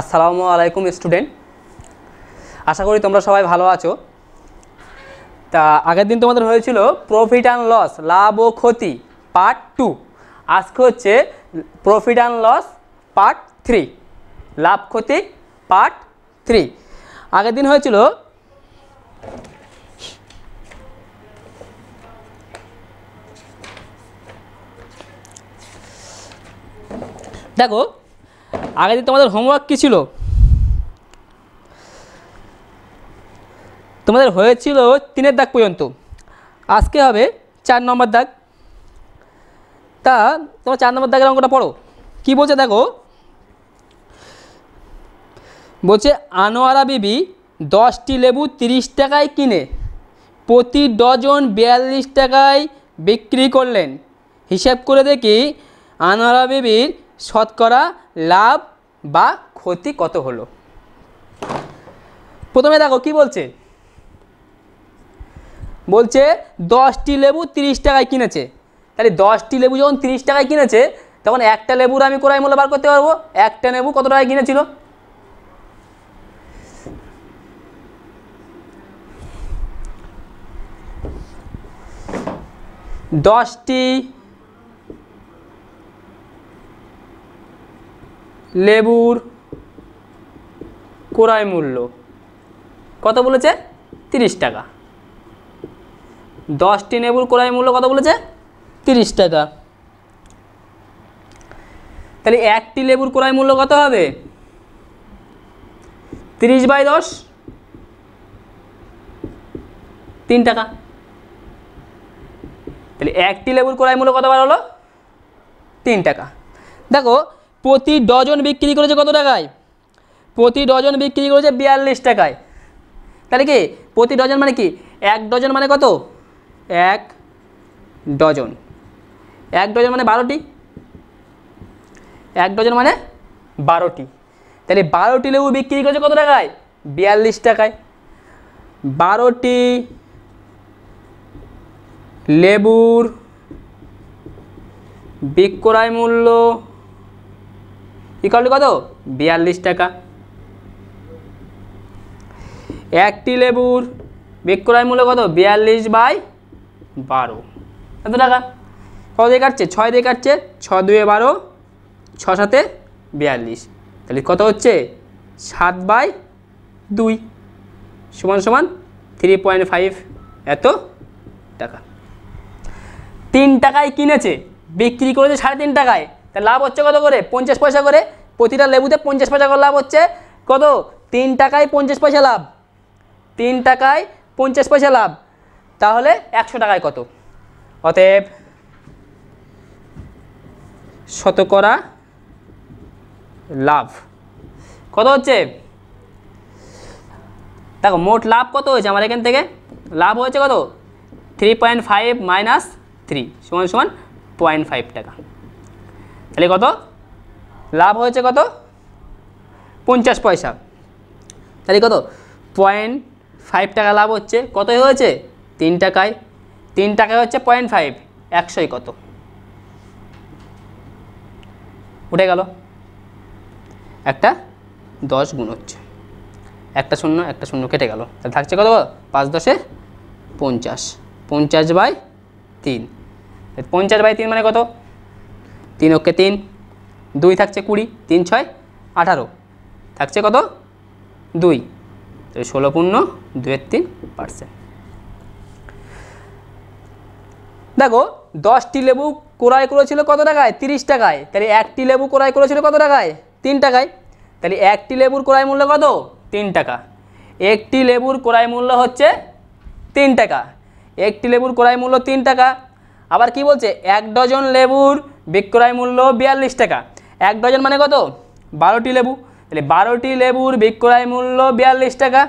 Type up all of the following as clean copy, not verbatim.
আসসালামু আলাইকুম স্টুডেন্ট, আশা করি তোমরা সবাই ভালো আছো। তা আগের দিন তোমাদের হয়েছিল প্রফিট অ্যান্ড লস, লাভ ও ক্ষতি পার্ট 2। আজকে হচ্ছে প্রফিট অ্যান্ড লস পার্ট 3, লাভ ক্ষতি পার্ট 3। আগের দিন হয়েছিল দেখো, আগের দিন তোমাদের হোমওয়ার্ক কী ছিল? তোমাদের হয়েছিল 3-এর দাগ পর্যন্ত, আজকে হবে 4 নম্বর দাগ। তা তোমার 4 নম্বর দাগের অঙ্কটা পড়ো। কি বলছে দেখো, বলছে আনোয়ারা বিবি 10টি লেবু 30 টাকায় কিনে প্রতি ডজন 42 টাকায় বিক্রি করলেন। হিসাব করে দেখি আনোয়ারা বিবির শতকরা লাভ বা ক্ষতি কত হলো। প্রথমে দেখো কি বলছে, বলছে 10টি লেবু 30 টাকায় কিনেছে। তাহলে 10টি লেবু যখন 30 টাকায় কিনেছে, তখন একটা লেবুর আমি ক্রয় মূল্য বার করতে পারবো। একটা লেবু কত টাকায় কিনেছিল? 10টি লেবুর ক্রয় মূল্য কত বলেছে? 30 টাকা। 10টি লেবুর ক্রয় মূল্য কত বলেছে? 30 টাকা। তাহলে একটি লেবুর ক্রয় মূল্য কত হবে? 30/10, 3 টাকা। তাহলে একটি লেবুর ক্রয় মূল্য কতবার হলো? 3 টাকা। দেখো প্রতি ডজন বিক্রি করেছে কত টাকায়? প্রতি ডজন বিক্রি করেছে 42 টাকায়। তাহলে কি প্রতি ডজন মানে কি? 1 ডজন মানে কত? 1 ডজন। 1 ডজন মানে 12টি। 1 ডজন মানে 12টি। তাহলে 12টি লেবু বিক্রি করেছে কত টাকায়? 42 টাকায়। 12টি লেবুর বিক্রয় মূল্য ইকুয়াল টু কত? 42 টাকা। একটি লেবুর বিক্রয় মূল্য কত? 42/12, কত টাকা? কত দিয়ে কাটছে? 6 দিয়ে কাটছে। 6 2 12, 6 7 42। তাহলে কত হচ্ছে? 7/2 সমান সমান 3.5 এত টাকা। 3 টাকায় কিনেছে, বিক্রি করেছে 3.5 টাকায়। তা লাভ হচ্ছে কত করে? 50 পয়সা করে। প্রতিটা লেবুতে 50 পয়সা করে লাভ হচ্ছে। কত? 3 টাকায় 50 পয়সা লাভ। 3 টাকায় 50 পয়সা লাভ। তাহলে 100 টাকায় কত? অতএব শতকরা লাভ কত হচ্ছে? দেখো মোট লাভ কত হয়েছে আমার এখান থেকে? লাভ হয়েছে কত? 3.5 - 3 সমান সমান 0.5 টাকা। তাহলে কত লাভ হয়েছে? কত? 50 পয়সা। তাহলে কত? 0.5 টাকা লাভ হচ্ছে। কত হয়েছে? 3 টাকায়। 3 টাকায় হচ্ছে 0.5, 100 কত? উঠে গেল। একটা 10 গুণ হচ্ছে, একটা শূন্য একটা শূন্য কেটে গেল। তাহলে থাকছে কত? 5 10 50, 50/3। 50/3 মানে কত? 3 অক্ষে 3, 2 থাকছে 20, 3 6 18, থাকছে কত? 2। 16.23%। দেখো 10টি লেবু ক্রয় করেছিল কত টাকায়? 30 টাকায়। তাহলে একটি লেবু ক্রয় করেছিল কত টাকায়? 3 টাকায়। তাহলে একটি লেবুর ক্রয় মূল্য কত? 3 টাকা। একটি লেবুর ক্রয় মূল্য হচ্ছে 3 টাকা। একটি লেবুর ক্রয় মূল্য 3 টাকা। আবার কি বলছে? 1 ডজন লেবুর বিক্রয় মূল্য 42 টাকা। 1 ডজন মানে কত? 12টি লেবু। তাহলে 12টি লেবুর বিক্রয় মূল্য 42 টাকা।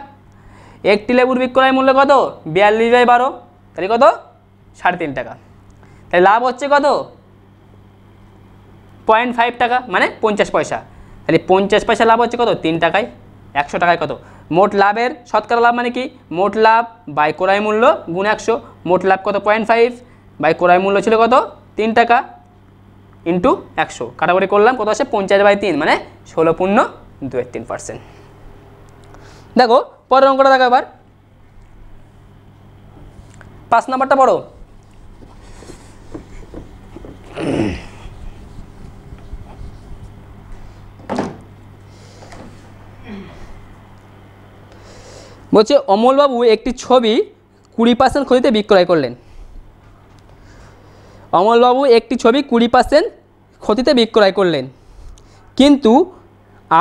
একটি লেবুর বিক্রয় মূল্য কত? 42/12, তাহলে কত? 3.5 টাকা। তাহলে লাভ হচ্ছে কত? 0.5 টাকা মানে 50 পয়সা। তাহলে 50 পয়সা লাভ হচ্ছে কত? 3 টাকায়। 100 টাকায় কত? মোট লাভের শতকরা লাভ মানে কি? মোট লাভ বাই ক্রয় মূল্য গুণ 100। মোট লাভ কত? 0.5 বাই ক্রয় মূল্য ছিল কত? 3 টাকা ইন্টু 100 কাটাকুটি করলাম, কত আসে? 50/3 মানে 16.9 2.3%। দেখো পরের অঙ্কটা দেখো এবার, 5 নাম্বারটা পড়ো। বলছে অমলবাবু একটি ছবি 20% ক্ষতিতে বিক্রয় করলেন। অমলবাবু একটি ছবি 20% ক্ষতিতে বিক্রয় করলেন, কিন্তু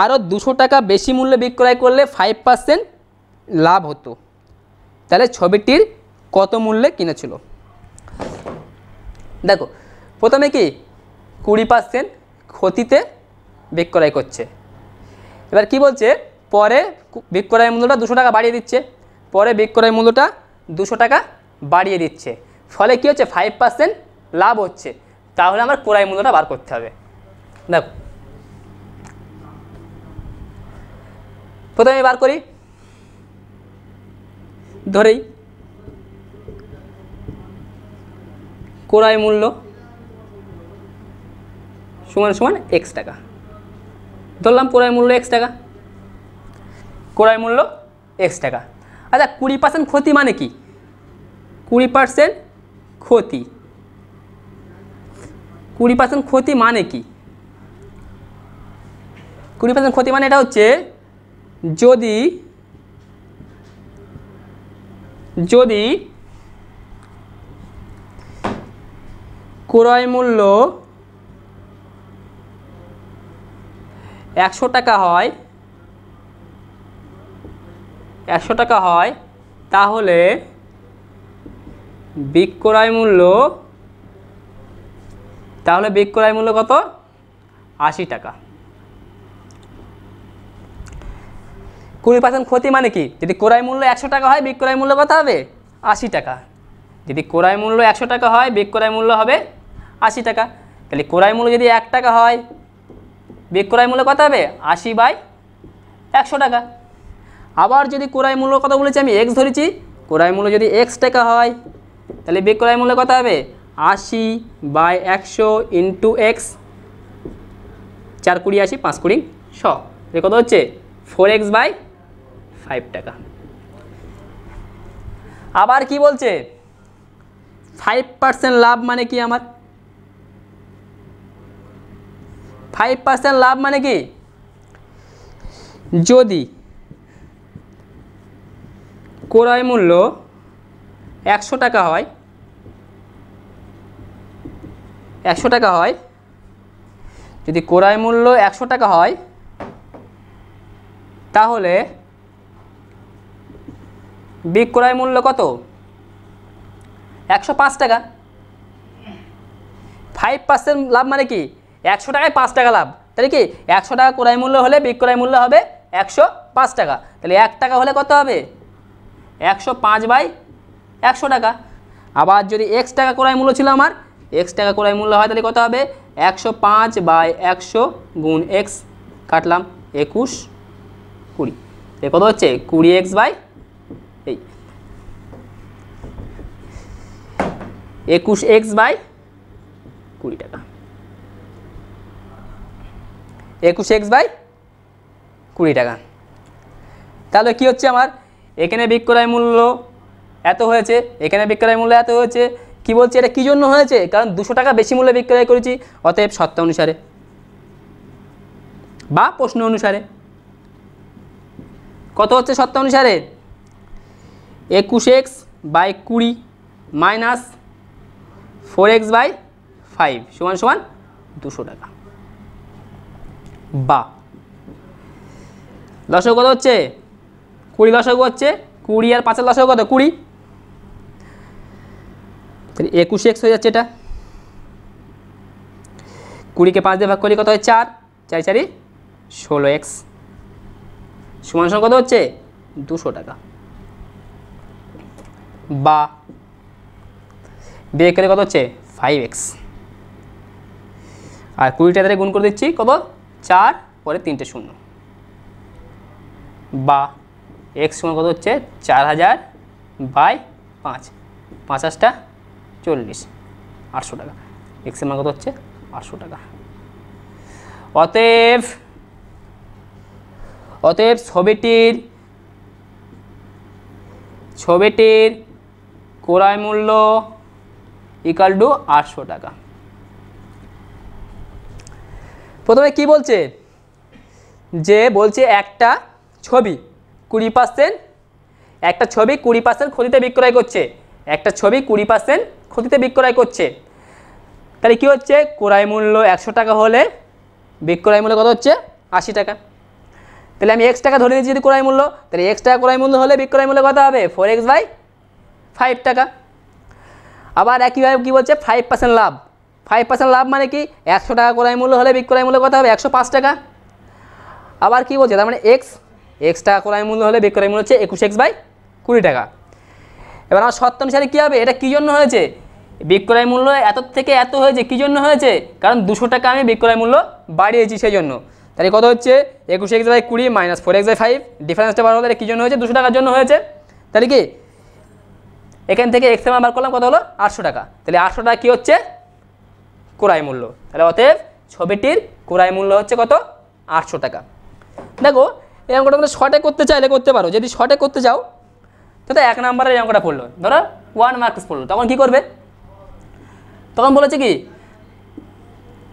আরও 200 টাকা বেশি মূল্যে বিক্রয় করলে 5% লাভ হতো। তাহলে ছবিটির কত মূল্যে কিনেছিল? দেখো প্রথমে কি 20% ক্ষতিতে বিক্রয় করছে। এবার কি বলছে, পরে বিক্রয় মূল্যটা 200 টাকা বাড়িয়ে দিচ্ছে, পরে বিক্রয় মূল্যটা 200 টাকা বাড়িয়ে দিচ্ছে, ফলে কি হচ্ছে 5% লাভ হচ্ছে। তাহলে আমার ক্রয় মূল্যটা বার করতে হবে। দেখো প্রথমে বার করি, ধরেই ক্রয় মূল্য সমান সমান x টাকা, ধরলাম ক্রয় মূল্য x টাকা, ক্রয় মূল্য x টাকা। আচ্ছা 20% ক্ষতি মানে কি? 20% ক্ষতি, 20% ক্ষতি মানে কি? 20% ক্ষতি মানে এটা হচ্ছে যদি ক্রয় মূল্য 100 টাকা হয়, 100 টাকা হয়, তাহলে বিক্রয় মূল্য কত? 80 টাকা। 20% ক্ষতি মানে কি? যদি ক্রয় মূল্য 100 টাকা হয়, বিক্রয় মূল্য কত হবে? 80 টাকা। যদি ক্রয় মূল্য 100 টাকা হয়, বিক্রয় মূল্য হবে 80 টাকা। তাহলে ক্রয় মূল্য যদি 1 টাকা হয়, বিক্রয় মূল্য কত হবে? 80/100 টাকা। আবার যদি ক্রয় মূল্য কত বলেছি আমি? x ধরেছি। ক্রয় মূল্য যদি x টাকা হয়, তাহলে বিক্রয় মূল্য কত হবে? 80/100 ইন্টু x, 4 20 80, 5 20 100, এ কত হচ্ছে? 4x/5 টাকা। আবার কি বলছে? 5% লাভ মানে কি আমার? 5% লাভ মানে কি? যদি ক্রয় মূল্য 100 টাকা হয়, 100 টাকা হয়, যদি ক্রয় মূল্য 100 টাকা হয়, তাহলে বিক্রয় মূল্য কত? 105 টাকা। 5% লাভ মানে কি? 100 টাকায় 5 টাকা লাভ। তাহলে কি 100 টাকা ক্রয় মূল্য হলে বিক্রয় মূল্য হবে 105 টাকা। তাহলে 1 টাকা হলে কত হবে? 105/100 টাকা। আবার যদি x টাকা ক্রয় মূল্য ছিল আমার, x টাকা ক্রয় মূল্য হয়, তাহলে কত হবে? 105/100 গুণ x, কাটলাম 21 20, এ কত হচ্ছে? 21x/20 টাকা। 21x/20 টাকা। তাহলে কি হচ্ছে আমার? এখানে বিক্রয় মূল্য এত হয়েছে, এখানে বিক্রয় মূল্য এত হয়েছে। কি বলছে এটা কি জন্য হয়েছে? কারণ 200 টাকা বেশি মূল্যে বিক্রয় করেছি, অতএব শর্ত অনুসারে বা প্রশ্ন অনুসারে কত হচ্ছে? শর্ত অনুসারে 21x/20 মাইনাস 4x/5 সমান সমান 200 টাকা। বা লসাগু কত হচ্ছে? 20 লসাগু হচ্ছে, 20 আর 5 এর লসাগু কত? 20। তাহলে 21x হয়ে যাচ্ছে এটা। 20কে 5 দিয়ে ভাগ করি, কত হয়? 4, 4 4 16x সমান সমান কত হচ্ছে? 200 টাকা। বা বিয়োগ করলে কত হচ্ছে? 5x। আর 20টা দ্বারা গুণ করে দিচ্ছি, কত? 4, পরে 3টে 0। বা x সমান কত হচ্ছে? 4000/5, 5×8 40, 800 টাকা। x এর মান কত হচ্ছে? 800 টাকা। অতএব অতএব ছবিটির ক্রয় মূল্য ইকুয়াল টু 800 টাকা। প্রথমে কি বলছে, যে বলছে একটা ছবি 20% ক্ষতিতে বিক্রয় করছে, একটা ছবি 20% ক্ষতিতে বিক্রয় করছে। তাহলে কি হচ্ছে, ক্রয় মূল্য 100 টাকা হলে বিক্রয় মূল্য কত হচ্ছে 80 টাকা। তাহলে আমি x টাকা ধরে নিয়েছি যদি ক্রয় মূল্য, তাহলে x টাকা ক্রয় মূল্য হলে বিক্রয় মূল্য কত হবে 4x/5 টাকা। আবার একইভাবে কী বলছে 5% লাভ, 5% লাভ মানে কি 100 টাকা ক্রয় মূল্য হলে বিক্রয় মূল্য কত হবে 105 টাকা। আবার কি বলছে, তার মানে x টাকা ক্রয় মূল্য হলে বিক্রয় মূল্য হচ্ছে 21x/20 টাকা। এবার আমার শর্ত অনুসারে কী হবে, এটা কী জন্য হয়েছে, বিক্রয় মূল্য এত থেকে এত হয়েছে, কী জন্য হয়েছে, কারণ 200 টাকা আমি বিক্রয় মূল্য বাড়িয়েছি সেই জন্য। তাহলে কত হচ্ছে 21x/20 মাইনাস 4x/5, ডিফারেন্সটা বার হলো, এটা কী জন্য হয়েছে 200 টাকার জন্য হয়েছে। তাহলে কি এখান থেকে x এর মান বার করলাম, কত হলো 800 টাকা। তাহলে 800 টাকা কী হচ্ছে ক্রয় মূল্য। তাহলে অতএব ছবিটির ক্রয় মূল্য হচ্ছে কত 800 টাকা। দেখো এই অঙ্কটা তোমরা শর্টে করতে চাইলে করতে পারো, যদি শর্টে করতে চাও তো 1 নম্বরের এই অঙ্কটা পড়লো, ধরো 1 মার্কস পড়লো, তখন কি করবে, তখন বলেছে কি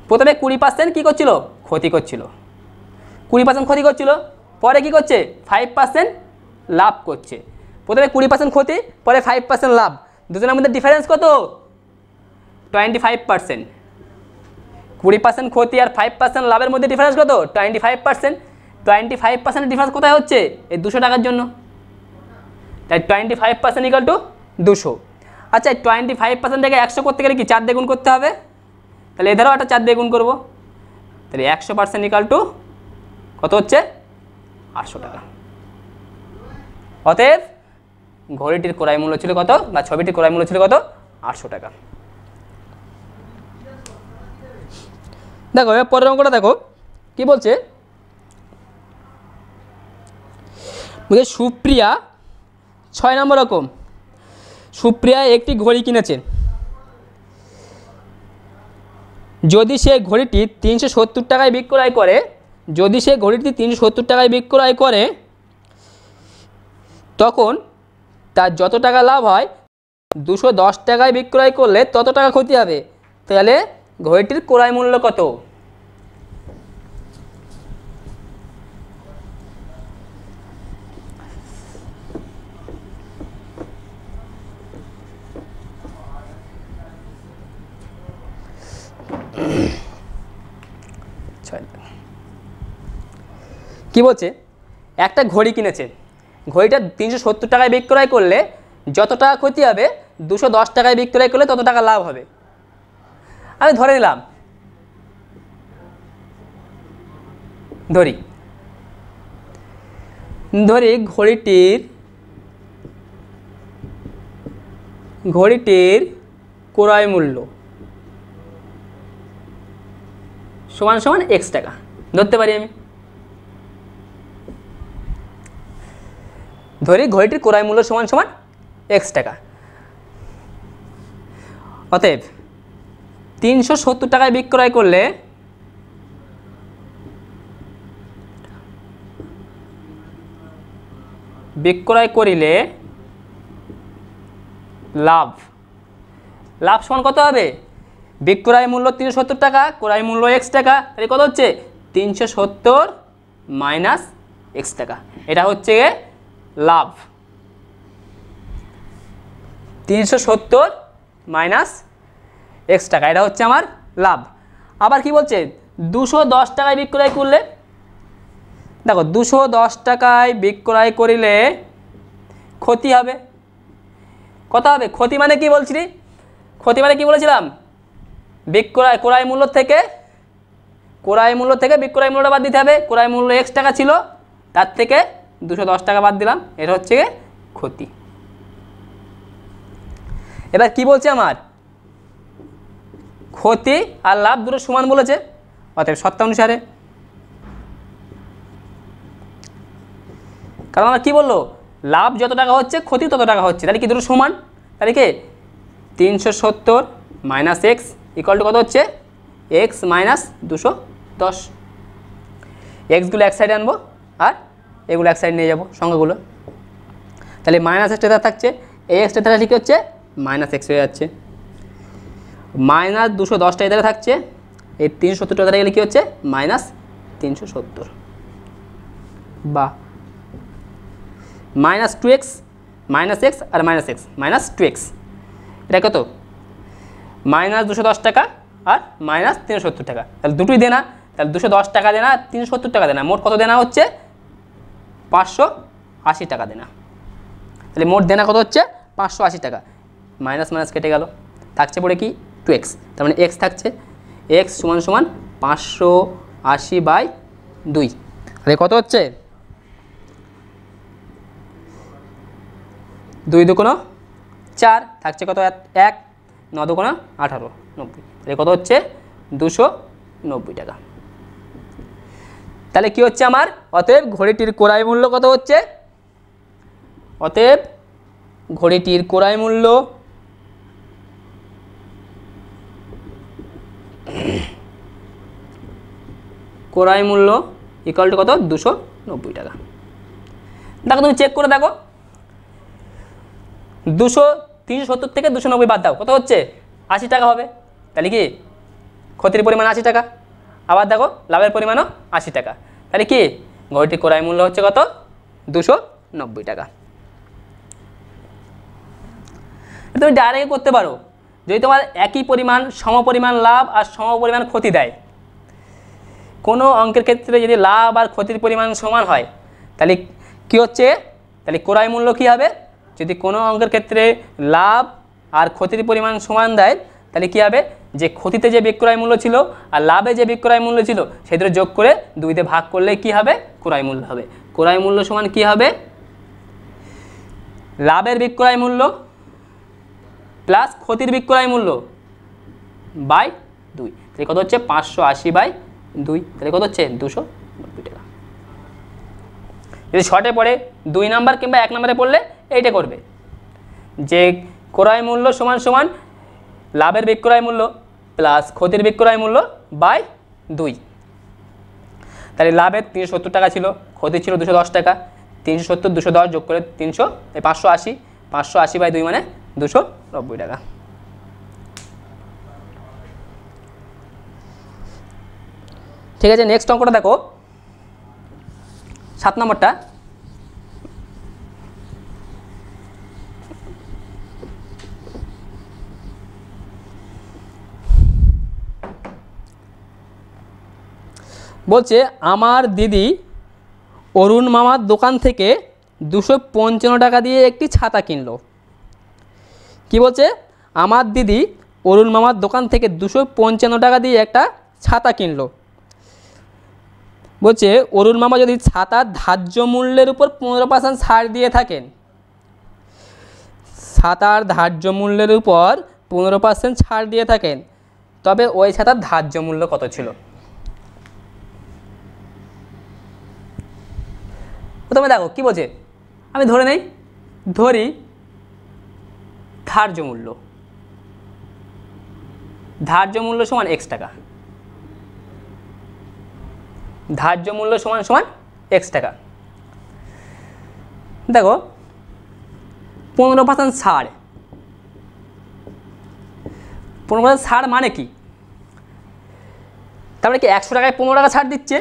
প্রথমে 20% কী করছিল ক্ষতি করছিল, 20% ক্ষতি করছিল, পরে কি করছে 5% লাভ করছে। প্রথমে 20% ক্ষতি, পরে 5% লাভ, দুজনের মধ্যে ডিফারেন্স কত 25%। 20% ক্ষতি আর 5% লাভের মধ্যে ডিফারেন্স কত 25%। 25% ডিফারেন্স কোথায় হচ্ছে এই 200 টাকার জন্য, তাই 25% ইকুয়াল টু 200। আচ্ছা 25% থেকে 100 করতে গেলে কি 4 দিয়ে গুণ করতে হবে, তাহলে এধারও একটা 4 দিয়ে গুণ করবো, তাহলে 100% ইকুয়াল টু কত হচ্ছে 800 টাকা। অতএব ঘড়িটির ক্রয় মূল্য ছিল কত, বা ছবিটির ক্রয় মূল্য ছিল কত 800 টাকা। দেখো এবার পরের অঙ্কটা দেখো কি বলছে, সুপ্রিয়া 6 নম্বর রকম, সুপ্রিয়া একটি ঘড়ি কিনেছে, যদি সে ঘড়িটি 370 টাকায় বিক্রয় করে, যদি সে ঘড়িটি 370 টাকায় বিক্রয় করে তখন তার যত টাকা লাভ হয় 210 টাকায় বিক্রয় করলে তত টাকা ক্ষতি হবে। তাহলে ঘড়িটির ক্রয় মূল্য কত, কি বলছে, একটা ঘড়ি কিনেছে, ঘড়িটা 370 টাকায় বিক্রয় করলে যত টাকা ক্ষতি হবে 210 টাকায় বিক্রয় করলে তত টাকা লাভ হবে। আমি ধরে নিলাম, ধরি ঘড়িটির ক্রয় মূল্য সমান সমান x টাকা ধরতে পারি আমি, ধরি ঘড়িটির ক্রয় মূল্য সমান সমান x টাকা। অতএব 370 টাকায় বিক্রয় করলে লাভ সমান কত হবে, বিক্রয় মূল্য 370 টাকা, ক্রয় মূল্য x টাকা, তাহলে কত হচ্ছে 370 মাইনাস x টাকা, এটা হচ্ছে লাভ। 370 মাইনাস x টাকা, এটা হচ্ছে আমার লাভ। আবার কি বলছে 210 টাকায় বিক্রয় করলে, দেখো 210 টাকায় বিক্রয় করিলে ক্ষতি হবে, কত হবে, ক্ষতি মানে কি বলছিলি, ক্ষতি মানে কি বলেছিলাম, ক্রয় মূল্য থেকে বিক্রয় মূল্যটা বাদ দিতে হবে। ক্রয় মূল্য x টাকা ছিল, তার থেকে 210 টাকা বাদ দিলাম, এটা হচ্ছে ক্ষতি। এবার কি বলছে আমার, ক্ষতি আর লাভ দুটো সমান বলেছে, অতএব শর্ত অনুসারে, কারণ আমরা কি বললো লাভ যত টাকা হচ্ছে ক্ষতি তত টাকা হচ্ছে, তাহলে কি দুটো সমান, তাহলে কি 370 মাইনাস x ইকুয়াল টু কত হচ্ছে x মাইনাস 210, এক্সগুলো এক সাইডে আনবো আর এগুলো এক সাইড নিয়ে যাবো সংখ্যাগুলো। তাহলে মাইনাস এক্সটা থাকছে, এই এক্সটা তাহলে ঠিক হচ্ছে মাইনাস এক্স হয়ে যাচ্ছে। মাইনাস 210টা এধারে থাকছে, এই 370টা এধারে গেলে কী হচ্ছে মাইনাস 370, বা মাইনাস 2x মাইনাস এক্স আর মাইনাস এক্স মাইনাস 2x, এটা কত মাইনাস 210 টাকা আর মাইনাস 370 টাকা। তাহলে দুটোই দেনা, তাহলে 210 টাকা দেনা, 370 টাকা দেনা, মোট কত দেনা হচ্ছে 580 টাকা দেনা। তাহলে মোট দেনা কত হচ্ছে 580 টাকা। মাইনাস মাইনাস কেটে গেল, থাকছে পড়ে কি 2x, তার মানে x থাকছে, x সমান সমান 580/2। তাহলে কত হচ্ছে 2 দুগুণ 4, থাকছে কত 1, 9 দুগুণ 18, 90। তাহলে কত হচ্ছে 290 টাকা। তাহলে কি হচ্ছে আমার, অতএব ঘড়িটির ক্রয় মূল্য কত হচ্ছে, অতএব ঘড়িটির ক্রয় মূল্য ইকুয়াল টু কত 290 টাকা। দেখো তুমি চেক করে দেখো, 370 থেকে 290 বাদ দাও, কত হচ্ছে 80 টাকা হবে। তাহলে কি ক্ষতির পরিমাণ 80 টাকা, আবার দেখো লাভের পরিমাণও 80 টাকা। তাহলে কি ঘড়িটির ক্রয় মূল্য হচ্ছে কত 290 টাকা। তুমি ডাইরেক্ট করতে পারো, যদি তোমার একই পরিমাণ সমপরিমাণ লাভ আর সমপরিমাণ ক্ষতি দেয়, কোনো অঙ্কের ক্ষেত্রে যদি লাভ আর ক্ষতির পরিমাণ সমান হয় তাহলে কি হচ্ছে, তাহলে ক্রয় মূল্য কী হবে, যদি কোনো অঙ্কের ক্ষেত্রে লাভ আর ক্ষতির পরিমাণ সমান দেয় তাহলে কী হবে, যে ক্ষতিতে যে বিক্রয় মূল্য ছিল আর লাভে যে বিক্রয় মূল্য ছিল সেই দুটো যোগ করে 2 ভাগ করলে কি হবে ক্রয় মূল্য হবে। ক্রয় মূল্য সমান কি হবে, লাভের বিক্রয় মূল্য প্লাস ক্ষতির বিক্রয় মূল্য বাই 2। তাহলে কত হচ্ছে 580/2, তাহলে কত হচ্ছে 290 টাকা। যদি শর্টে পড়ে 2 নাম্বার কিংবা 1 নাম্বারে পড়লে এইটা করবে, যে ক্রয় মূল্য সমান সমান লাভের বিক্রয় মূল্য প্লাস ক্ষতির বিক্রয় মূল্য বাই 2। তাহলে লাভের 370 টাকা ছিল, ক্ষতি ছিল 210 টাকা, 370 210 যোগ করে 300, এই 580, 580/2 মানে 290 টাকা। ঠিক আছে, নেক্সট অঙ্কটা দেখো 7 নম্বরটা। বলছে আমার দিদি অরুণ মামার দোকান থেকে 255 টাকা দিয়ে একটি ছাতা কিনলো। কি বলছে, আমার দিদি অরুণ মামার দোকান থেকে 255 টাকা দিয়ে একটা ছাতা কিনলো। বলছে অরুণ মামা যদি ছাতার ধার্য মূল্যের উপর 15% ছাড় দিয়ে থাকেন, ছাতার ধার্য মূল্যের উপর 15% ছাড় দিয়ে থাকেন, তবে ওই ছাতার ধার্য মূল্য কত ছিল। প্রথমে দেখো কি বলছে, আমি ধরি ধার্য মূল্য সমান x টাকা, ধার্য মূল্য সমান সমান x টাকা। দেখো 15% ছাড়, 15% ছাড় মানে কি, তারপরে কি 100 টাকায় 15 টাকা ছাড় দিচ্ছে,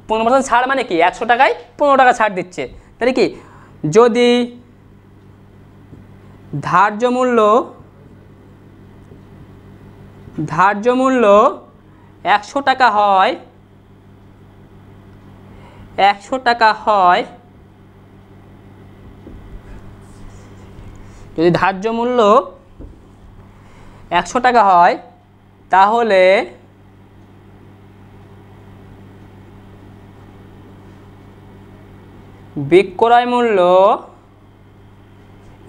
15% ছাড় মানে কি 100 টাকায় 15 টাকা ছাড় দিচ্ছে। তাহলে কি যদি ধার্য মূল্য 100 টাকা হয়, 100 টাকা হয়, যদি ধার্য মূল্য 100 টাকা হয় তাহলে বিক্রয় মূল্য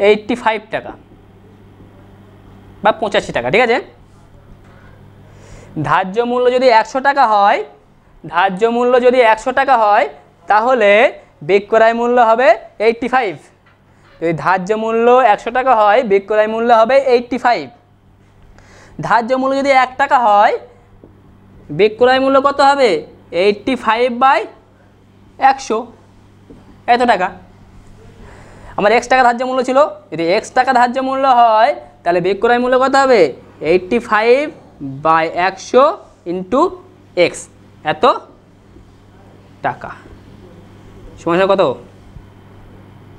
85 টাকা বা 85 টাকা। ঠিক আছে, ধার্য মূল্য যদি 100 টাকা হয়, ধার্য মূল্য যদি 100 টাকা হয় তাহলে বিক্রয় মূল্য হবে 85। যদি ধার্য মূল্য 100 টাকা হয় বিক্রয় মূল্য হবে 85। ধার্য মূল্য যদি 1 টাকা হয় বিক্রয় মূল্য কত হবে 85/100। এত টাকা। আমার এক্স টাকা ধার্য মূল্য ছিল, যদি এক্স টাকা ধার্য মূল্য হয় তাহলে বিক্রয় মূল্য কত হবে 85/100 ইন্টু এক্স, এত টাকা সমান কত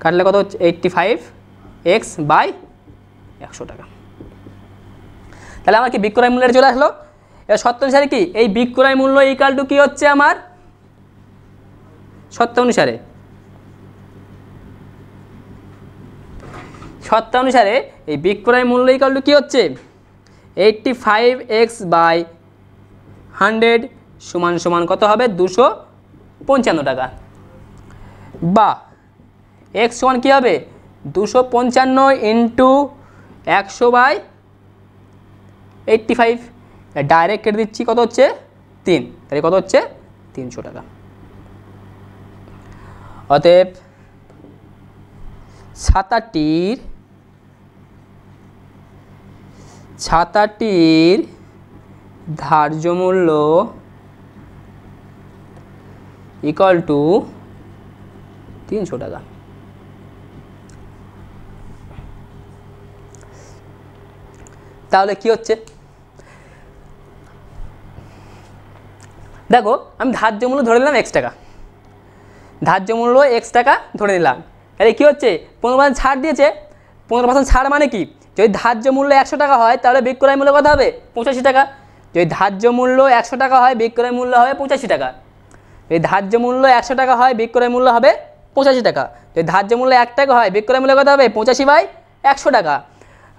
কাটলে কত হচ্ছে 85x/100 টাকা। তাহলে আমার কি বিক্রয় মূল্যের চলে আসলো। এবার শর্ত অনুসারে কি এই বিক্রয় মূল্য ইকুয়াল টু কি হচ্ছে আমার শর্ত অনুসারে এই বিক্রয় মূল্য ইকুয়াল টু কি হচ্ছে 85x/100 সমান কত হবে 255 টাকা, বা এক্স সমান কী হবে 255 ইন্টু 100/85, ডাইরেক্ট কেটে দিচ্ছি কত হচ্ছে 3, তাহলে কত হচ্ছে 300 টাকা। অতএব ছাতাটির ধার্য মূল্য ইকুয়াল টু 300 টাকা। তাহলে কি হচ্ছে দেখো, আমি ধার্য মূল্য ধরে নিলাম x টাকা, ধার্য মূল্য x টাকা ধরে নিলাম, তাহলে কী হচ্ছে 15% ছাড় দিয়েছে। 15% ছাড় মানে কি, যদি ধার্য মূল্য 100 টাকা হয় তাহলে বিক্রয় মূল্য কত হবে 85 টাকা। যদি ধার্য মূল্য 100 টাকা হয় বিক্রয় মূল্য হবে 85 টাকা। যদি ধার্য মূল্য 100 টাকা হয় বিক্রয় মূল্য হবে 85 টাকা। যদি ধার্য মূল্য 1 টাকা হয় বিক্রয় মূল্য কত হবে 85/100 টাকা।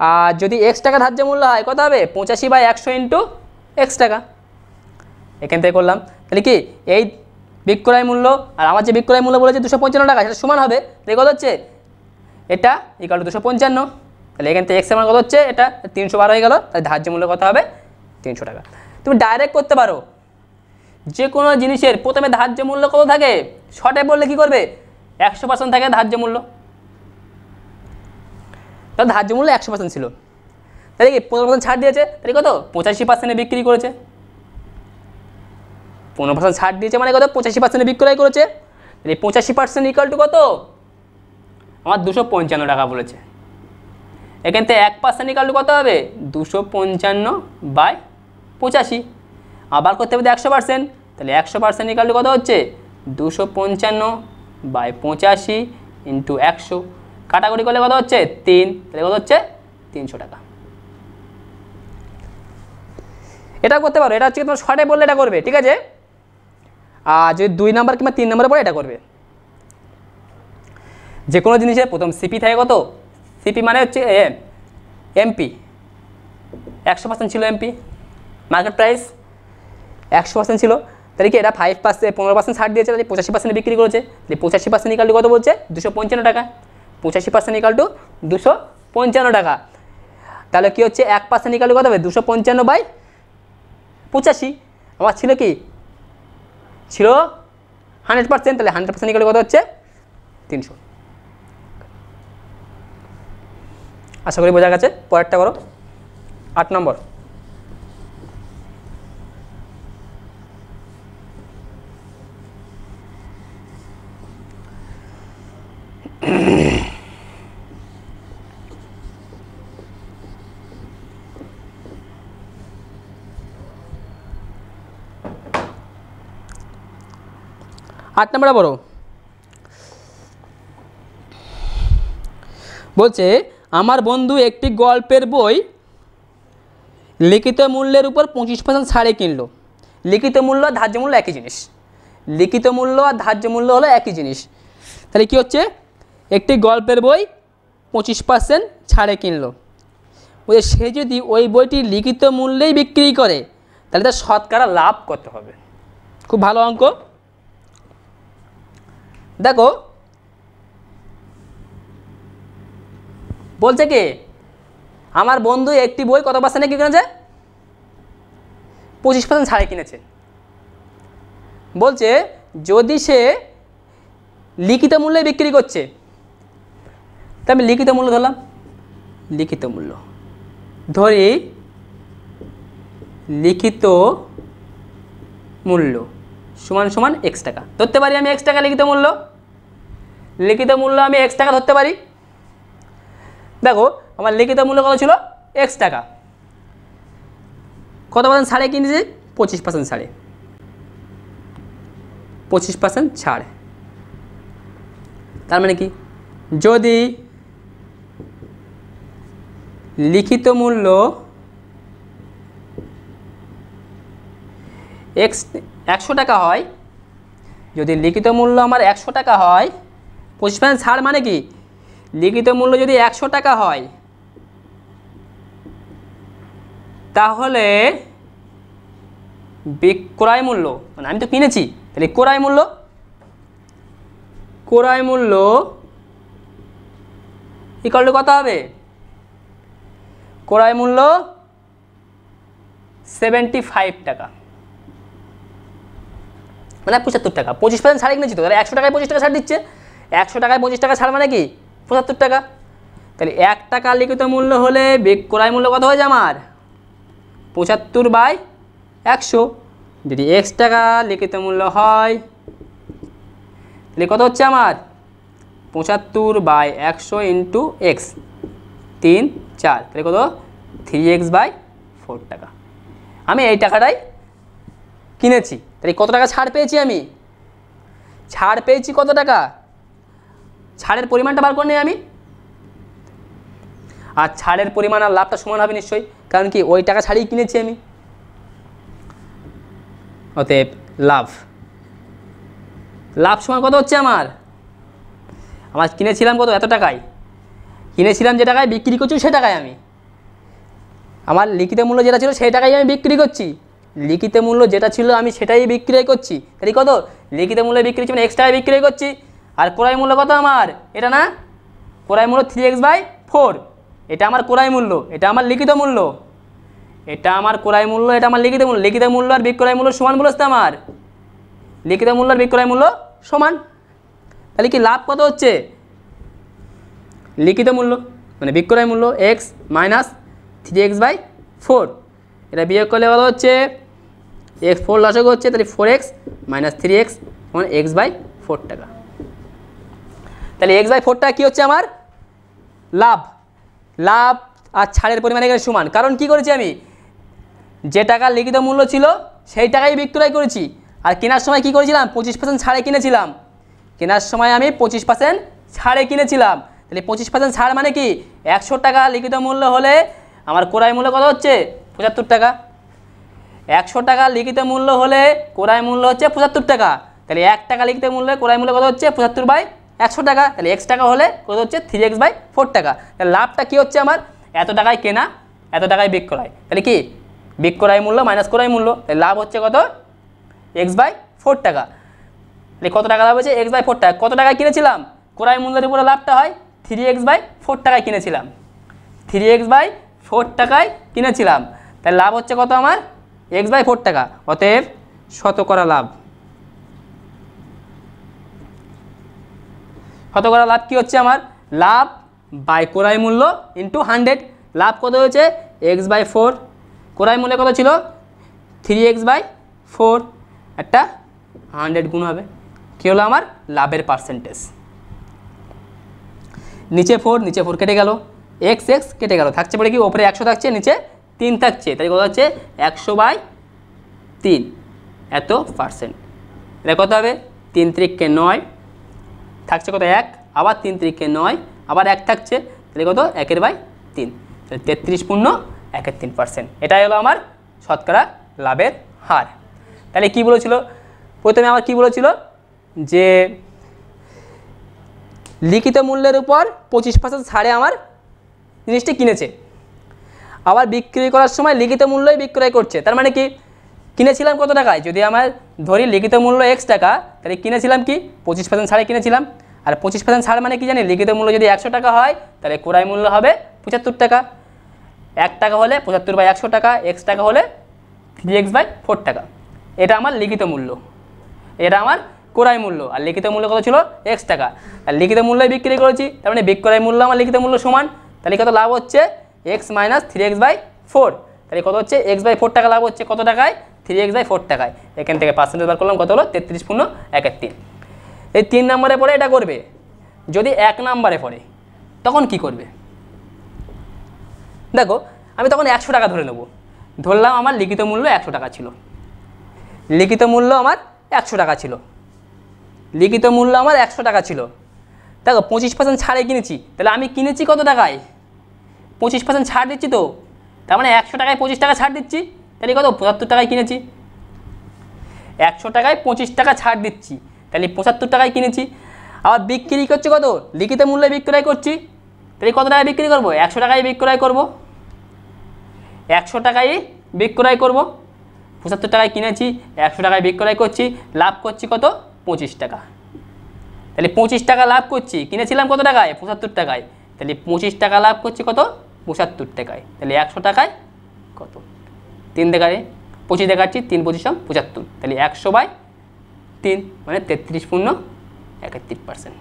আর যদি x টাকা ধার্য মূল্য হয় কত হবে 85/100 ইন্টু x টাকা। এখান থেকে করলাম, তাহলে কি এই বিক্রয় মূল্য আর আমার যে বিক্রয় মূল্য বলেছে 255 টাকা, সেটা সমান হবে, তাহলে কত হচ্ছে এটা ইকুয়াল টু 255, তাহলে এখান থেকে x এর মান কত হচ্ছে এটা 312 হয়ে গেল, তাহলে ধার্য মূল্য কত হবে 300 টাকা। তুমি ডাইরেক্ট করতে পারো, যে কোনো জিনিসের প্রথমে ধার্য মূল্য কত থাকে, শর্টে বললে কি করবে 100% থাকে ধার্য মূল্য, তাহলে ধার্য মূল্য 100% ছিল, তাহলে কি 15% ছাড় দিয়েছে, তাহলে কত 85% বিক্রি করেছে। 15% ছাড় দিয়েছে মানে কত 85% বিক্রয় করেছে, তাহলে 85% ইকুয়াল টু কত আমার 255 টাকা বলেছে। এখান থেকে 1% ইকুয়াল টু কত হবে 255/85, আবার করতে হবে 100%, তাহলে 100% ইকুয়াল টু কত হচ্ছে 255/85 ইন্টু 100, কাটাকুটি করলে কত হচ্ছে 3, তাহলে কত হচ্ছে 300 টাকা। এটা করতে পারো, এটা হচ্ছে তোমার শর্টে বললে এটা করবে, ঠিক আছে। আর যদি 2 নাম্বার কিংবা 3 নাম্বার পরে এটা করবে। যে কোনো জিনিসের প্রথম সিপি থাকে কত, সিপি মানে হচ্ছে এমপি, 100% ছিল এমপি, মার্কেট প্রাইস 100% ছিল, তাহলে কি এটা 15% ছাড় দিয়েছে, তাহলে 85% বিক্রি করেছে, তাহলে 85% ইকুয়াল টু কত বলছে 255 টাকা। 85% ইকুয়াল টু 255 টাকা, তাহলে কি হচ্ছে 1% ইকুয়াল টু কত হবে 255/85, আমার ছিল কি ছিল 100%, তাহলে 100% ইকুয়াল টু কত হচ্ছে 300। আশা করি বোঝা গেছে। পরেরটা করো 8 নম্বর। আট নম্বরে বলো, বলছে আমার বন্ধু একটি গল্পের বই লিখিত মূল্যের উপর 25% ছাড়ে কিনলো। লিখিত মূল্য আর ধার্য মূল্য একই জিনিস, লিখিত মূল্য আর ধার্য মূল্য হলো একই জিনিস, তাহলে কি হচ্ছে একটি গল্পের বই 25% ছাড়ে কিনলো, বলছে সে যদি ওই বইটি লিখিত মূল্যেই বিক্রি করে তাহলে তার শতকরা লাভ কত হবে। খুব ভালো অঙ্ক। দেখো বলছে কি আমার বন্ধু একটি বই কত পার্সেন্টে কিনেছে 25% ছাড়ে কিনেছে। বলছে যদি সে লিখিত মূল্যে বিক্রি করছে, তা আমি লিখিত মূল্য ধরলাম, লিখিত মূল্য ধরি লিখিত মূল্য সমান সমান x টাকা, ধরতে পারি আমি x টাকা লিখিত মূল্য। লিখিত মূল্য আমি এক্স টাকা ধরতে পারি। দেখো আমার লিখিত মূল্য কত ছিল, এক্স টাকা। কত পার্সেন্ট ছাড়ে কিনেছি, 25% ছাড়ে, 25% ছাড়। তার মানে কি, যদি লিখিত মূল্য এক্স 100 টাকা হয়, যদি লিখিত মূল্য আমার 100 টাকা হয়, 25% ছাড় মানে কি, লিখিত মূল্য যদি 100 টাকা হয় তাহলে বিক্রয় মূল্য, মানে আমি তো কিনেছি, তাহলে ক্রয় মূল্য ইকুয়াল টু কত হবে, ক্রয় মূল্য 75 টাকা, মানে 75 টাকা। 25% ছাড়ে কিনেছি তো, তাহলে 100 টাকায় 25 টাকা ছাড় দিচ্ছে, 100 টাকায় 25 টাকা ছাড় মানে কি 75 টাকা। তাহলে 1 টাকা লিখিত মূল্য হলে বিক্রয় মূল্য কত হয়ে যায় আমার, 75/100। যদি এক্স টাকা লিখিত মূল্য হয় তাহলে কত হচ্ছে আমার, 75/100 ইন্টু এক্স, 3 4, তাহলে কত, 3x/4 টাকা। আমি এই টাকাটাই কিনেছি, তাহলে কত টাকা ছাড় পেয়েছি, আমি ছাড় পেয়েছি কত টাকা, ছাড়ের পরিমাণটা বার করে নিই আমি। আর ছাড়ের পরিমাণ আর লাভটা সমান হবে নিশ্চয়ই, কারণ কি ওই টাকা ছাড়িয়ে কিনেছি আমি। অতএব লাভ সমান কত হচ্ছে আমার কিনেছিলাম কত, এত টাকায় কিনেছিলাম, যে টাকায় বিক্রি করছি সে টাকায় আমি, আমার লিখিত মূল্য যেটা ছিল সেই টাকায় আমি বিক্রি করছি, লিখিত মূল্য যেটা ছিল আমি সেটাই বিক্রয় করছি। তাহলে কত, লিখিত মূল্য বিক্রি করছি মানে এক্স টাকায় বিক্রয় করছি। আর ক্রয় মূল্য কত আমার, এটা না, ক্রয় মূল্য 3x/4, এটা আমার ক্রয় মূল্য, এটা আমার লিখিত মূল্য, এটা আমার ক্রয় মূল্য, এটা আমার লিখিত মূল্য। লিখিত মূল্য আর বিক্রয় মূল্য সমান বলেছে আমার, লিখিত মূল্য আর বিক্রয় মূল্য সমান। তাহলে কি লাভ কত হচ্ছে, লিখিত মূল্য মানে বিক্রয় মূল্য x মাইনাস 3x/4, এটা বিয়োগ করলে কত হচ্ছে, x4 লসাগু হচ্ছে, তাহলে 4x মাইনাস 3x মানে x/4 টাকা। তাহলে x/4 টাকা কী হচ্ছে আমার লাভ আর ছাড়ের পরিমাণ এখানে সমান। কারণ কি করেছি আমি, যে টাকা লিখিত মূল্য ছিল সেই টাকাই বিক্রয় করেছি। আর কেনার সময় কি করেছিলাম, 25% ছাড়ে কিনেছিলাম, কেনার সময় আমি 25% ছাড়ে কিনেছিলাম। তাহলে 25% ছাড় মানে কি, 100 টাকা লিখিত মূল্য হলে আমার ক্রয় মূল্য কত হচ্ছে, 75 টাকা। 100 টাকা লিখিত মূল্য হলে ক্রয় মূল্য হচ্ছে 75 টাকা। তাহলে 1 টাকা লিখিত মূল্যে ক্রয় মূল্য কত হচ্ছে, 75/100 টাকা। তাহলে x টাকা হলে কত হচ্ছে, 3x/4 টাকা। তাহলে লাভটা কি হচ্ছে আমার, এত টাকায় কেনা, এত টাকায় বিক্রয়, তাহলে কি বিক্রয় মূল্য মাইনাস ক্রয় মূল্য, তাহলে লাভ হচ্ছে কত, x/4 টাকা। তাহলে কত টাকা লাভ হচ্ছে, x/4 টাকা। কত টাকায় কিনেছিলাম, ক্রয় মূল্যের উপরে লাভটা হয় 3x/4 টাকায় কিনেছিলাম, 3x/4 টাকায় কিনেছিলাম। তাহলে লাভ হচ্ছে কত আমার, x/4 টাকা। অতএব শতকরা লাভ, শতকরা লাভ কি হচ্ছে আমার, লাভ বাই ক্রয় মূল্য ইন্টু 100। লাভ কত হয়েছে, x/4, ক্রয় মূল্য কত ছিল 3x/4, একটা 100 গুণ হবে, কী হলো আমার লাভের পার্সেন্টেজ। নিচে 4 কেটে গেল, x কেটে গেল, থাকছে পরে কি, ওপরে 100 থাকছে, নিচে 3 থাকছে, তাই কত হচ্ছে 100/3, এত পার্সেন্ট। এটা কত হবে, 3 3 9, থাকছে কত 1, আবার 3 3 9, আবার 1 থাকছে, তাহলে কত 1/3, তাহলে 33.13%। এটাই হলো আমার শতকরা লাভের হার। তাহলে কি বলেছিল প্রথমে, আমার কি বলেছিল যে লিখিত মূল্যের উপর 25% ছাড়ে আমার জিনিসটি কিনেছে, আবার বিক্রি করার সময় লিখিত মূল্যই বিক্রয় করছে। তার মানে কি, কিনেছিলাম কত টাকায়, যদি আমার ধরি লিখিত মূল্য x টাকা, তাহলে কিনেছিলাম কি 25% ছাড়ে কিনেছিলাম। আর 25% ছাড় মানে কি জানি, লিখিত মূল্য যদি 100 টাকা হয় তাহলে ক্রয় মূল্য হবে 75 টাকা। 1 টাকা হলে 75/100 টাকা, x টাকা হলে 3x/4 টাকা। এটা আমার লিখিত মূল্য, এটা আমার ক্রয় মূল্য। আর লিখিত মূল্য কত ছিল, x টাকা। আর লিখিত মূল্যই বিক্রি করেছি, তার মানে বিক্রয় মূল্য আমার লিখিত মূল্য সমান। তাহলে কত লাভ হচ্ছে, x মাইনাস 3x/4, তাহলে কত হচ্ছে x/4 টাকা লাভ হচ্ছে, কত টাকায় 3x/4 টাকায়। এখান থেকে পার্সেন্টেজ বার করলাম, কত হলো 33.13। এই 3 নম্বরে পরে এটা করবে, যদি 1 নম্বরে পড়ে তখন কি করবে? দেখো আমি তখন 100 টাকা ধরে নেব, ধরলাম আমার লিখিত মূল্য 100 টাকা ছিল, লিখিত মূল্য আমার 100 টাকা ছিল, লিখিত মূল্য আমার 100 টাকা ছিল। দেখো 25% ছাড়ে কিনেছি, তাহলে আমি কিনেছি কত টাকায়? 25% ছাড় দিচ্ছি তো, তার মানে 100 টাকায় 25 টাকা ছাড় দিচ্ছি, তাহলে কত? 75 টাকায় কিনেছি। 100 টাকায় 25 টাকা ছাড় দিচ্ছি, তাহলে 75 টাকায় কিনেছি। আবার বিক্রি করছি কত? লিখিত মূল্যে বিক্রয় করছি, তাহলে কত টাকায় বিক্রি করবো? 100 টাকায় বিক্রয় করব, 100 টাকায় বিক্রয় করব। 75 টাকায় কিনেছি, 100 টাকায় বিক্রয় করছি, লাভ করছি কত? 25 টাকা। তাহলে 25 টাকা লাভ করছি, কিনেছিলাম কত টাকায়? 75 টাকায়, তাহলে 25 টাকা লাভ করছি কত? 75 টাকায়। তাহলে 100 টাকায় কত? 3 দেখায় 25 দেখাচ্ছি, 3 25 75, তাহলে 100/3 মানে 33.31%।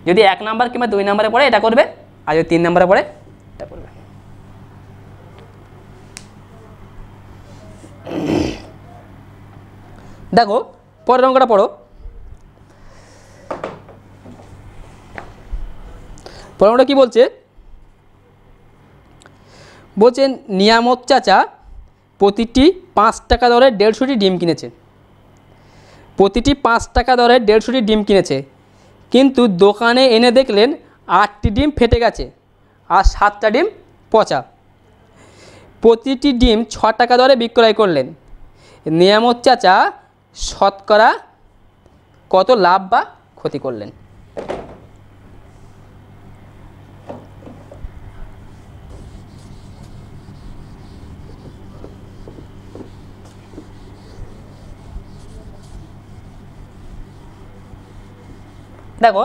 যদি 1 নাম্বার কিংবা 2 নম্বরে পড়ে এটা করবে, আর যদি 3 নম্বরে পড়ে এটা করবে। দেখো পরের অঙ্কটা পড়ো। পরের অঙ্কটা কি বলছে? বলছেন নিয়ামত চাচা প্রতিটি 5 টাকা দরে 150টি ডিম কিনেছে, প্রতিটি 5 টাকা দরে 150টি ডিম কিনেছে, কিন্তু দোকানে এনে দেখলেন 8টি ডিম ফেটে গেছে আর 7টা ডিম পচা। প্রতিটি ডিম 6 টাকা দরে বিক্রয় করলেন। নিয়ামত চাচা শতকরা কত লাভ বা ক্ষতি করলেন? দেখো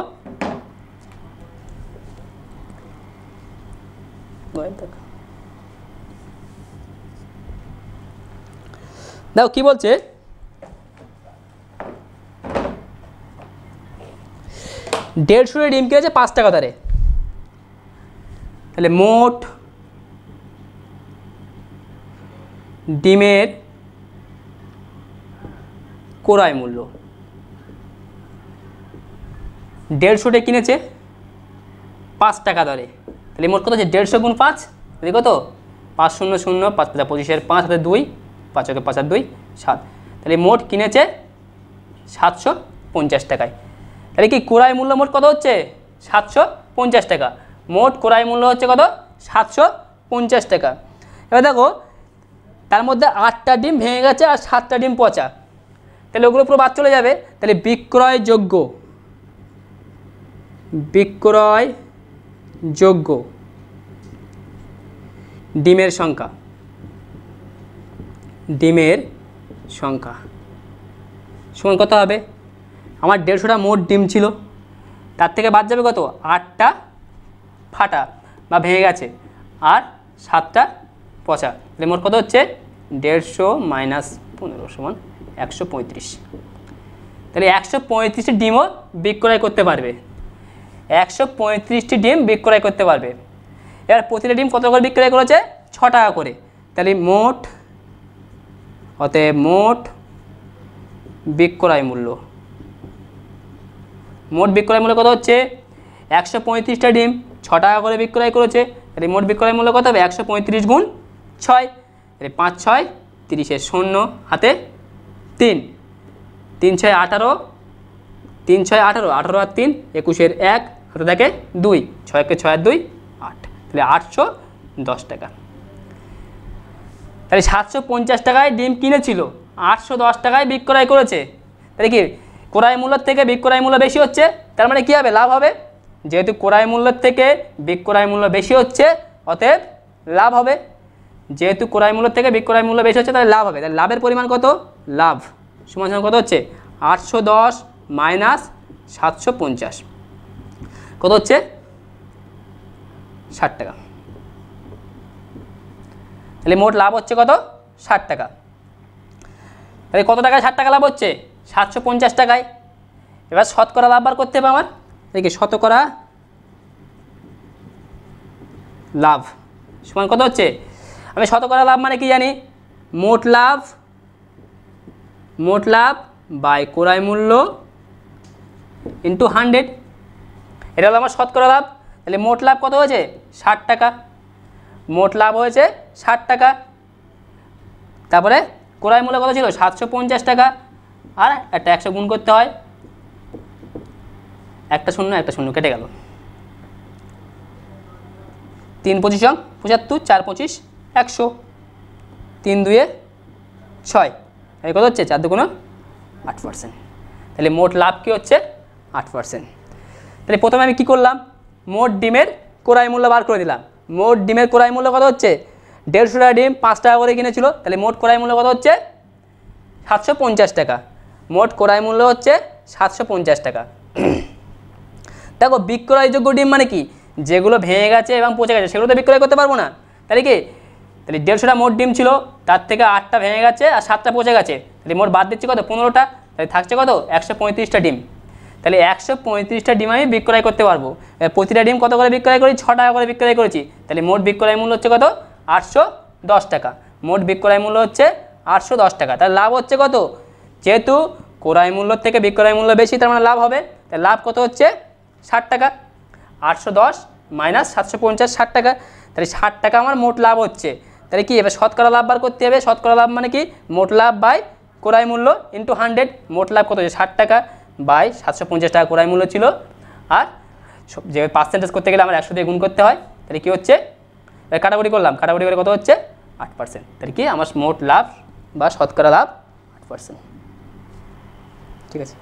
দেখো কি বলছে? 150 ডিম কিনেছে 5 টাকা দরে, তাহলে মোট ডিমের ক্রয় মূল্য 150 কিনেছে 5 টাকা দরে, তাহলে মোট কত হচ্ছে? 150 গুণ 5, তাহলে কত? 5 0 0 5 5 25 5 হাতে 2 5 1 5 আর 2 7, তাহলে মোট কিনেছে 750 টাকায়। তাহলে কি ক্রয় মূল্য মোট কত হচ্ছে? 750 টাকা। মোট ক্রয় মূল্য হচ্ছে কত? 750 টাকা। এবার দেখো তার মধ্যে 8টা ডিম ভেঙে গেছে আর 7টা ডিম পচা, তাহলে ওগুলো পুরো বাদ চলে যাবে। তাহলে বিক্রয়যোগ্য ডিমের সংখ্যা, সমান কত হবে? আমার 150টা মোট ডিম ছিল, তার থেকে বাদ যাবে কত? 8টা ফাটা বা ভেঙে গেছে আর 7টা পচা, তাহলে মোট কত হচ্ছে? 150 - 15 সমান 135। তাহলে 135টি ডিমও বিক্রয় করতে পারবে, 135টি ডিম বিক্রয় করতে পারবে। এবার প্রতিটা ডিম কত করে বিক্রয় করেছে? 6 টাকা করে, তাহলে মোট বিক্রয় মূল্য কত হচ্ছে? 135টা ডিম 6 টাকা করে বিক্রয় করেছে, তাহলে মোট বিক্রয় মূল্য কত হবে? 135 গুণ 6, তাহলে 5 6 30 0 হাতে 3 3 6 18 3 6 18 18 আর 3 21 1 হাতে থাকে 2 6 কে 6 আর 2 8, তাহলে 810 টাকা। তাহলে 750 টাকায় ডিম কিনেছিল, 810 টাকায় বিক্রয় করেছে, তাহলে কি ক্রয় মূল্যের থেকে বিক্রয় মূল্য বেশি হচ্ছে, তার মানে কী হবে? লাভ হবে। যেহেতু ক্রয় মূল্যের থেকে বিক্রয় মূল্য বেশি হচ্ছে অতএব লাভ হবে। যেহেতু ক্রয় মূল্যের থেকে বিক্রয় মূল্য বেশি হচ্ছে তাহলে লাভ হবে। তাহলে লাভের পরিমাণ কত? লাভ সমান কত হচ্ছে? 810 মাইনাস 750 কত হচ্ছে? 60 টাকা। তাহলে মোট লাভ হচ্ছে কত? 60 টাকা। তাহলে কত টাকায় 60 টাকা লাভ হচ্ছে? 750 টাকায়। এবার শতকরা লাভ বার করতে হবে আমার, দেখি শতকরা লাভ সমান কত হচ্ছে? আমি শতকরা লাভ মানে কি জানি? মোট লাভ বাই ক্রয় মূল্য ইন্টু 100। এটা হলো আমার শতকরা লাভ। তাহলে মোট লাভ কত হয়েছে? 60 টাকা। মোট লাভ হয়েছে 60 টাকা। তারপরে ক্রয় মূল্য কত ছিল? 750 টাকা। আর একটা 100 গুণ করতে হয়, একটা শূন্য কেটে গেল। 3 25 75, 4 25 100, 3 2 6, এই কত হচ্ছে? 4 2 8%। তাহলে মোট লাভ কি হচ্ছে? 8%। তাহলে প্রথমে আমি কি করলাম? মোট ডিমের ক্রয় মূল্য বার করে দিলাম। মোট ডিমের ক্রয় মূল্য কত হচ্ছে? 150 টাকা ডিম 5 টাকা করে কিনেছিল, তাহলে মোট ক্রয় মূল্য কত হচ্ছে? 750 টাকা। মোট ক্রয় মূল্য হচ্ছে 750 টাকা। দেখো বিক্রয়যোগ্য ডিম মানে কি? যেগুলো ভেঙে গেছে এবং পচে গেছে সেগুলো তো বিক্রয় করতে পারবো না, তাহলে কি? তাহলে 150টা মোট ডিম ছিল, তার থেকে 8টা ভেঙে গেছে আর 7টা পচে গেছে, তাহলে মোট বাদ দিচ্ছি কত? 15টা। তাহলে থাকছে কত? 135টা ডিম। তাহলে 135টা ডিম আমি বিক্রয় করতে পারবো। প্রতিটা ডিম কত করে বিক্রয় করি? 6 টাকা করে বিক্রয় করেছি, তাহলে মোট বিক্রয় মূল্য হচ্ছে কত? 810 টাকা। মোট বিক্রয় মূল্য হচ্ছে 810 টাকা। তাহলে লাভ হচ্ছে কত? যেহেতু ক্রয় মূল্য থেকে বিক্রয় মূল্য বেশি, তার মানে লাভ হবে। তাহলে লাভ কত হচ্ছে? 60 টাকা। 810 মাইনাস 750, 60 টাকা। তাহলে 60 টাকা আমার মোট লাভ হচ্ছে। তাহলে কি এবার শতকরা লাভ বার করতে হবে। শতকরা লাভ মানে কি? মোট লাভ বাই ক্রয় মূল্য ইন্টু 100। মোট লাভ কত হচ্ছে? 60 টাকা বাই 750 টাকা ক্রয় মূল্য ছিল। আর যে পার্সেন্টেজ করতে গেলে আমার 100 দিয়ে গুণ করতে হয়। তাহলে কী হচ্ছে? কাটাকুটি করলাম, কাটাকুটি করে কত হচ্ছে? 8%। তাহলে কি আমার মোট লাভ বা শতকরা লাভ 8%। ঠিক আছে।